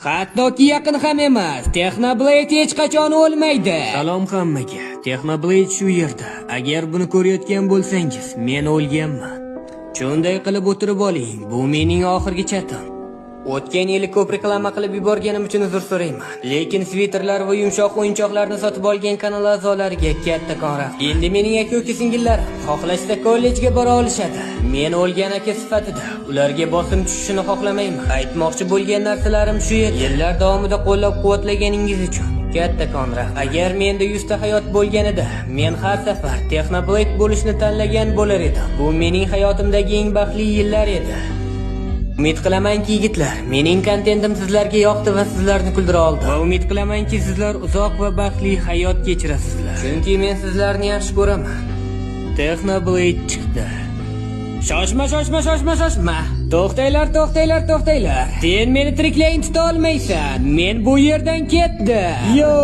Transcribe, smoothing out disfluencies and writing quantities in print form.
Hattoki yaqin ham emas. Technoblade hech qachon o'lmaydi. Salom hammaga. Technoblade shu yerda. Agar buni ko'rayotgan bo'lsangiz, men o'lganman. Shunday qilib o'tirib oling. Bu mening oxirgi chatim. O'tgan yili ko'p reklama qilib yuborganim uchun uzr so'rayman. Lekin sviterlar va yumshoq o'yinchoqlarni sotib olgan kanal a'zolariga kattakon rahmat. Endi mening aka-uka singillarim xohlashsa kollejga bora olishadi. Men o'lgan aka sifatida ularga bosim tushishini xohlamayman. Aytmoqchi bo'lgan narsalarim shu edi. Yillar davomida qo'llab-quvvatlaganingiz uchun kattakon rahmat. Agar menda 100 ta hayot bo'lganida, men har safar Technoblade bo'lishni tanlagan bo'lar edim. Bu mening hayotimdagi eng baxtli yillar edi. Umid qilamanki yigitlar, mening kontentim sizlarga yoqdi va sizlarni kuldira oldi. Va umid qilamanki sizlar uzoq va baxtli hayot kechirasizlar. Chunki men sizlarni yaxshi ko'raman. Technoblade chiqdi. Shoshma. To'xtanglar. Sen meni tiriklayin tuta olmaysan. Men bu yerdan ketdim. Yo!